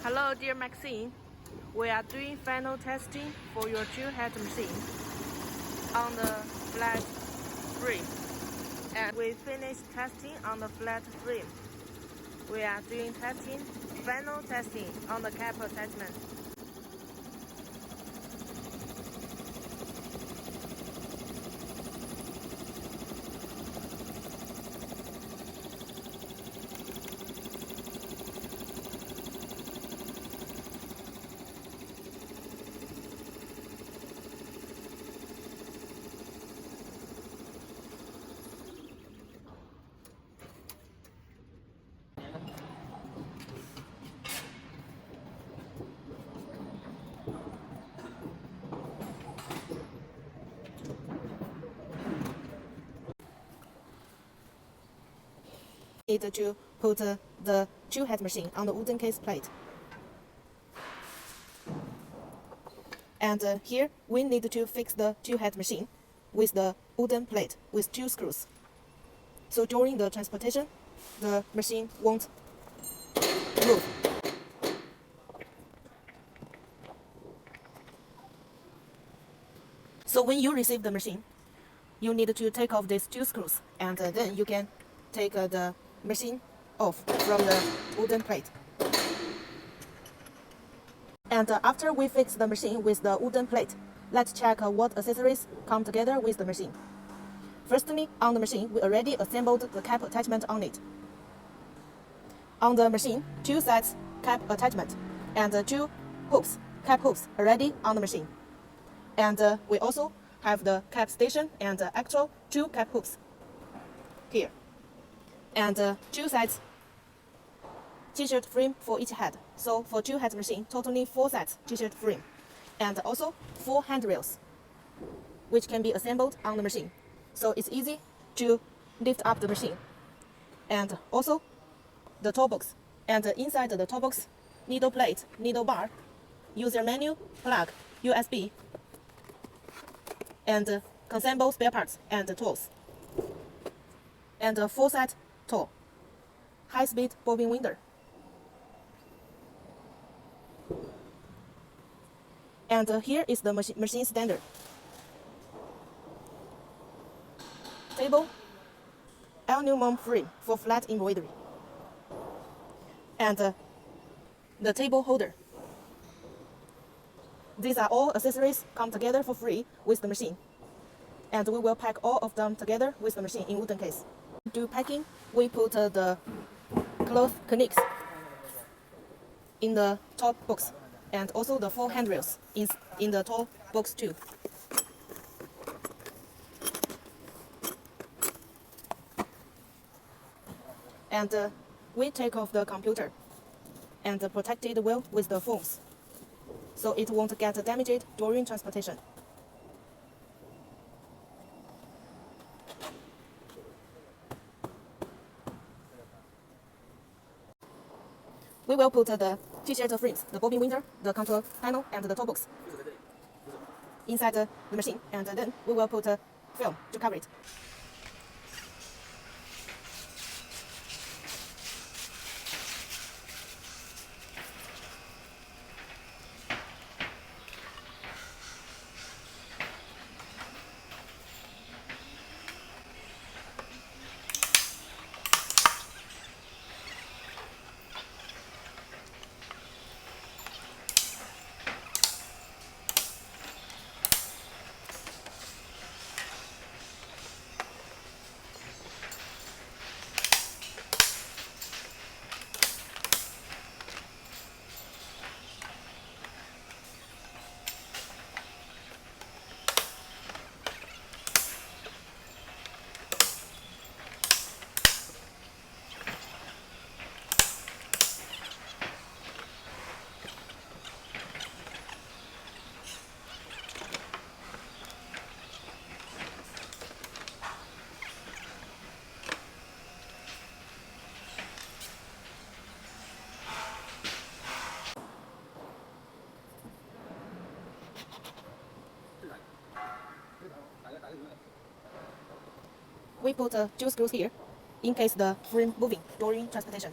Hello, dear Maxine. We are doing final testing for your drill-head machine on the flat frame, and we finished testing on the flat frame. We are doing final testing on the cap attachment. Need to put the drill head machine on the wooden case plate. And here we need to fix the drill head machine with the wooden plate with 2 screws. So during the transportation, the machine won't move. So when you receive the machine, you need to take off these 2 screws, and then you can take the machine off from the wooden plate. And after we fix the machine with the wooden plate, let's check what accessories come together with the machine. Firstly, on the machine, we already assembled the cap attachment on it. On the machine, 2 sets cap attachment and 2 hooks, cap hooks already on the machine. And we also have the cap station and actual 2 cap hooks here. And 2 sets t-shirt frame for each head. So for 2 head machine, totally 4 sets t-shirt frame. And also 4 handrails, which can be assembled on the machine. So it's easy to lift up the machine. And also the toe box. And inside the toe box, needle plate, needle bar, user menu, plug, USB, and consumable spare parts and tools. And 4 set tool, high-speed bobbin winder. And here is the machine standard. Table, aluminum frame for flat embroidery. And the table holder. These are all accessories come together for free with the machine. And we will pack all of them together with the machine in wooden case. To do packing, we put the cloth connects in the top box, and also the 4 handrails in the top box too. And we take off the computer and protect it well with the foams, so it won't get damaged during transportation. We will put the t-shirt frames, the bobbin winder, the control panel, and the toe box inside the machine, and then we will put film to cover it. We put 2 screws here in case the frame moving during transportation.